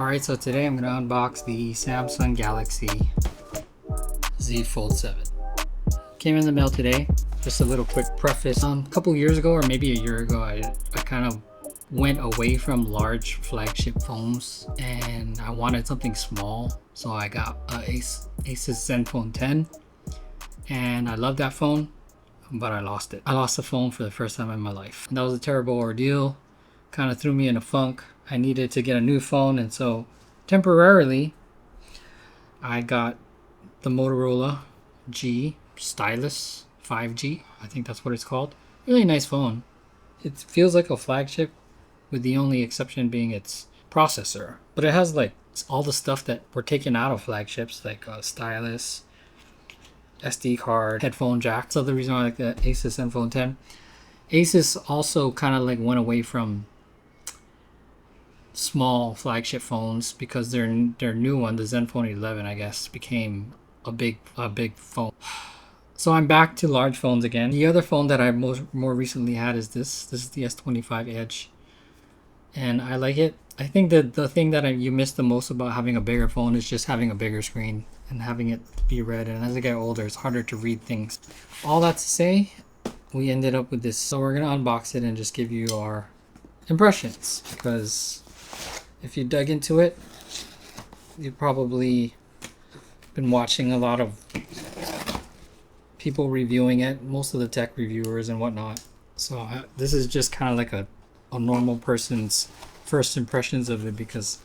Alright, so today I'm going to unbox the Samsung Galaxy Z Fold 7. Came in the mail today. Just a little quick preface. A couple years ago, or maybe a year ago, I kind of went away from large flagship phones and I wanted something small. So I got a Asus Zenfone 10 and I love that phone, but I lost it. I lost the phone for the first time in my life. And that was a terrible ordeal. Kind of threw me in a funk. I needed to get a new phone, and so temporarily I got the Motorola G Stylus 5G. I think that's what it's called. Really nice phone. It feels like a flagship, with the only exception being its processor. But it has like all the stuff that were taken out of flagships, like a stylus, SD card, headphone jack. That's the reason why I like the Asus Zenfone 10. Asus also kind of like went away from small flagship phones because their new one, the Zenfone 11, I guess, became a big phone. So I'm back to large phones again. The other phone that I more recently had is this is the S25 Edge, and I like it. I think that the thing that you miss the most about having a bigger phone is just having a bigger screen and having it be red, and as I get older it's harder to read things. All that to say, we ended up with this, so we're gonna unbox it and just give you our impressions, because if you dug into it, you've probably been watching a lot of people reviewing it, most of the tech reviewers and whatnot. So this is just kind of like a normal person's first impressions of it, because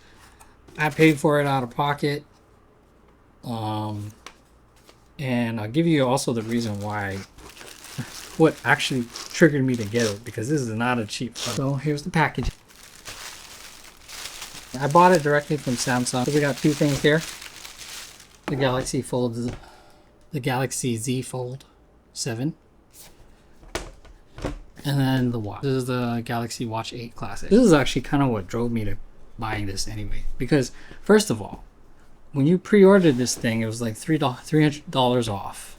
I paid for it out of pocket. And I'll give you also the reason why, what actually triggered me to get it, because this is not a cheap phone. So here's the package. I bought it directly from Samsung. So we got two things here: the Galaxy Z Fold 7, and then the watch. This is the Galaxy Watch 8 Classic. This is actually kind of what drove me to buying this anyway, because first of all, when you pre-ordered this thing, it was like $300 off,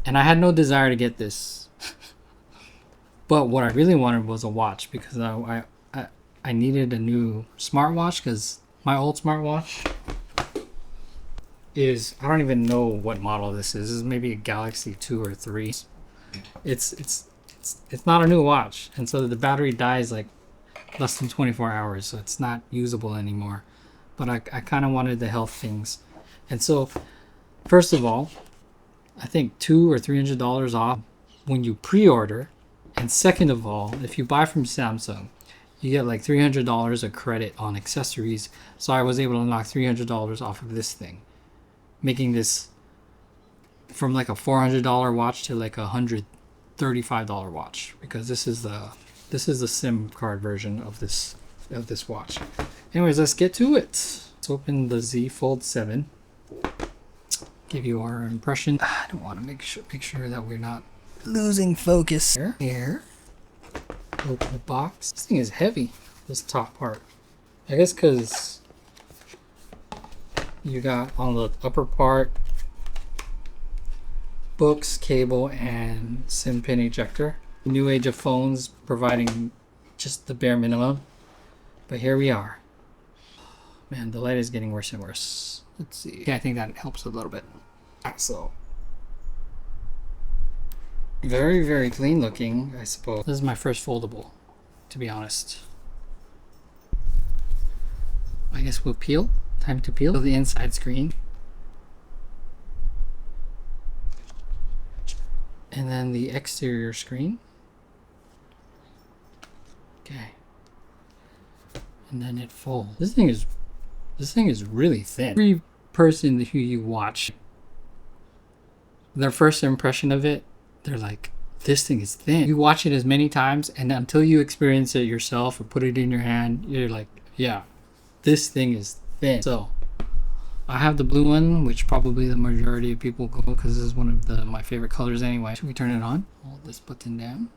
and I had no desire to get this. But what I really wanted was a watch, because I needed a new smartwatch, because my old smartwatch is, I don't even know what model this is. This is maybe a Galaxy 2 or 3. It's not a new watch, and so the battery dies like less than 24 hours, so it's not usable anymore. But I kind of wanted the health things, and so first of all, I think $200 or $300 off when you pre-order, and second of all, if you buy from Samsung, you get like $300 of credit on accessories. So I was able to knock $300 off of this thing, making this from like a $400 watch to like a $135 watch, because this is the SIM card version of this watch. Anyways, let's get to it. Let's open the Z Fold 7. Give you our impression. I don't want to make sure that we're not losing focus. Here. Open the box. This thing is heavy, this top part. I guess because you got on the upper part books, cable, and SIM pin ejector. New age of phones providing just the bare minimum. But here we are. Man, the light is getting worse and worse. Let's see. Yeah, I think that helps a little bit. So very, very clean looking, I suppose. This is my first foldable, to be honest. I guess we'll peel. Time to peel the inside screen. And then the exterior screen. Okay. And then it folds. This thing is really thin. Every person who you watch, their first impression of it, they're like, this thing is thin. You watch it as many times, and until you experience it yourself or put it in your hand, you're like, yeah, this thing is thin. So I have the blue one, which probably the majority of people go, because this is one of my favorite colors anyway. Should we turn it on? Hold this button down.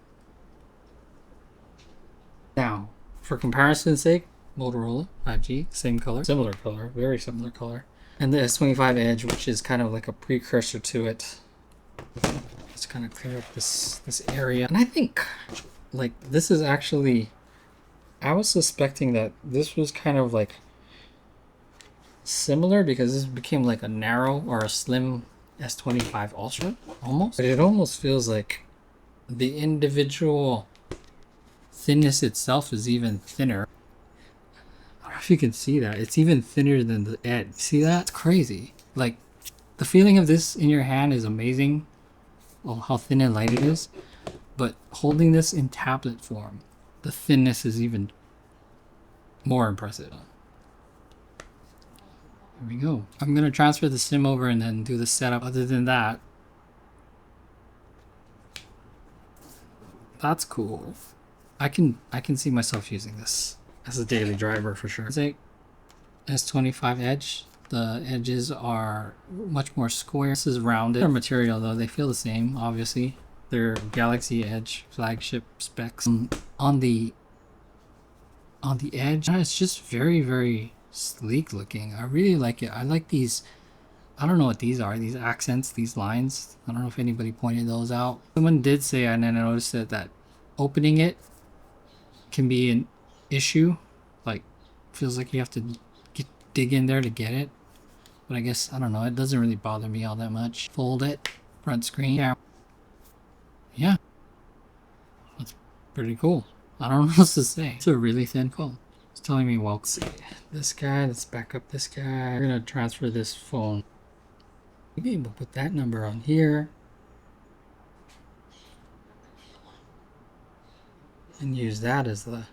Now, for comparison's sake, Motorola 5G, same color, similar color, very similar color. And the S25 Edge, which is kind of like a precursor to it. Let's kind of clear up this area. And I think like this is actually, I was suspecting that this was kind of like similar because this became like a narrow or a slim S25 Ultra almost. But it almost feels like the individual thinness itself is even thinner. I don't know if you can see that. It's even thinner than the edge. See that? It's crazy. Like, the feeling of this in your hand is amazing. Oh, how thin and light it is. But holding this in tablet form, the thinness is even more impressive. There we go. I'm going to transfer the SIM over and then do the setup. Other than that, that's cool. I can see myself using this as a daily driver for sure. It's a S25 Edge. The edges are much more square. This is rounded. Their material though, they feel the same, obviously. They're Galaxy Edge flagship specs. On the edge, it's just very, very sleek looking. I really like it. I like these, I don't know what these are, these accents, these lines. I don't know if anybody pointed those out. Someone did say, and then I noticed that opening it can be an issue. Like, feels like you have to dig in there to get it. But I guess, I don't know, it doesn't really bother me all that much. Fold it, front screen. Yeah. That's pretty cool. I don't know what else to say. It's a really thin phone. It's telling me, well, let's see. This guy, let's back up this guy. We're gonna transfer this phone. Maybe we'll put that number on here. And use that as the,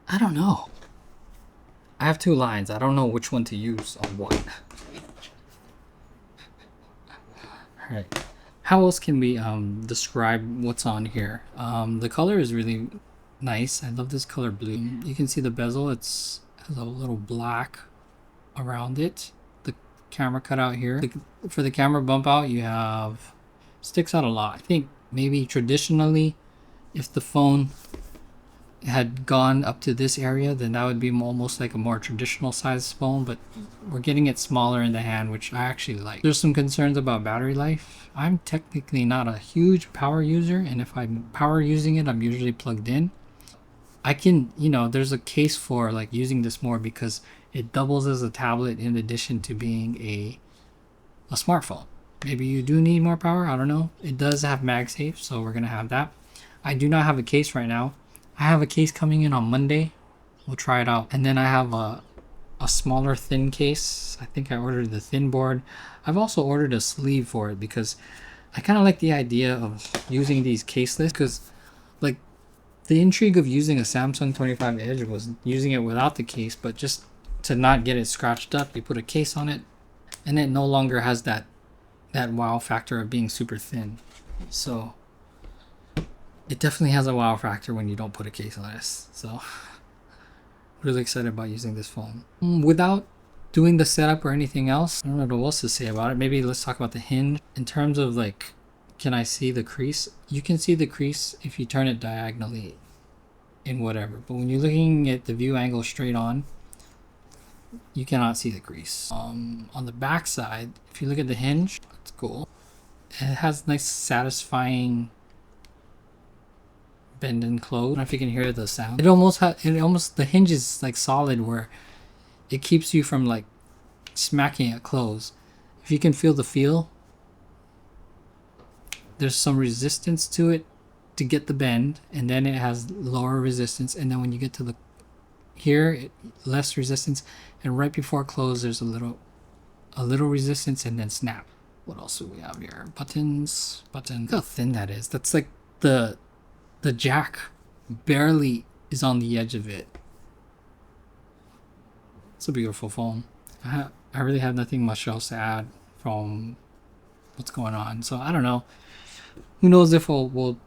I don't know. I have two lines. I don't know which one to use on what. Alright. How else can we describe what's on here? The color is really nice. I love this color blue. You can see the bezel. It's has a little black around it. The camera cutout here. For the camera bump out, you have, sticks out a lot. I think maybe traditionally, if the phone had gone up to this area, then that would be almost like a more traditional size phone, but we're getting it smaller in the hand, which I actually like. There's some concerns about battery life. I'm technically not a huge power user, and if I'm power using it, I'm usually plugged in. I can, you know, there's a case for like using this more because it doubles as a tablet in addition to being a smartphone. Maybe you do need more power, I don't know. It does have MagSafe, so we're gonna have that. I do not have a case right now. I have a case coming in on Monday. We'll try it out. And then I have a smaller thin case. I think I ordered the thin board. I've also ordered a sleeve for it because I kind of like the idea of using these caseless, because like the intrigue of using a Samsung 25 Edge was using it without the case, but just to not get it scratched up, you put a case on it and it no longer has that wow factor of being super thin. So it definitely has a wow factor when you don't put a case on this. So really excited about using this phone. Without doing the setup or anything else, I don't know what else to say about it. Maybe let's talk about the hinge. In terms of like, can I see the crease? You can see the crease if you turn it diagonally in whatever. But when you're looking at the view angle straight on, you cannot see the crease. On the back side, if you look at the hinge, it's cool. It has nice satisfying bend and close. I don't know if you can hear the sound. It almost the hinge is like solid where it keeps you from like smacking it close. If you can feel the feel, there's some resistance to it to get the bend, and then it has lower resistance, and then when you get to the here, less resistance, and right before close there's a little resistance, and then snap. What else do we have here? Buttons. Look how thin that is. That's like the jack barely is on the edge of it. It's a beautiful phone. I really have nothing much else to add from what's going on. So I don't know. Who knows if we'll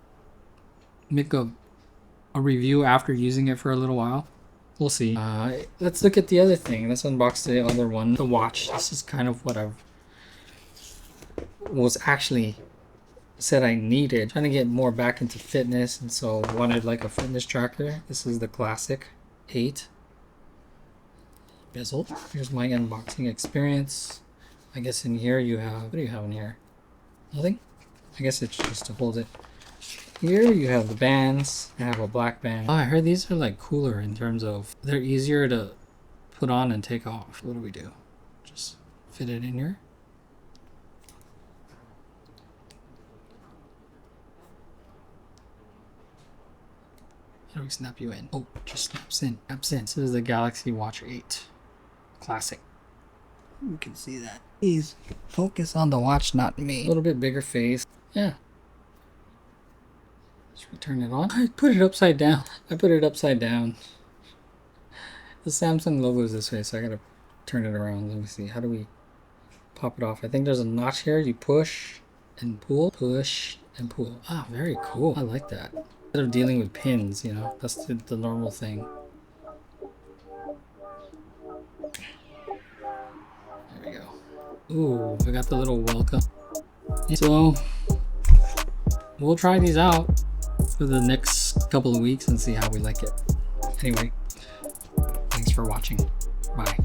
make a review after using it for a little while. We'll see. Let's look at the other thing. Let's unbox the other one. The watch. This is kind of what I was actually said I needed. Trying to get more back into fitness, and so wanted like a fitness tracker. This is the Classic 8 bezel. Here's my unboxing experience. I guess in here you have, what do you have in here? Nothing? I guess it's just to hold it. Here you have the bands. I have a black band. Oh, I heard these are like cooler in terms of they're easier to put on and take off. What do we do? Just fit it in here. How do we snap you in? Oh, just snaps in. Snaps in. This is the Galaxy Watch 8 Classic. You can see that. Please focus on the watch, not me. A little bit bigger face. Yeah. Should we turn it on? I put it upside down. The Samsung logo is this way, so I gotta turn it around. Let me see. How do we pop it off? I think there's a notch here. You push and pull. Push and pull. Ah, very cool. I like that. Instead of dealing with pins, you know, that's the normal thing. There we go. Ooh, we got the little welcome. So we'll try these out for the next couple of weeks and see how we like it. Anyway, thanks for watching. Bye.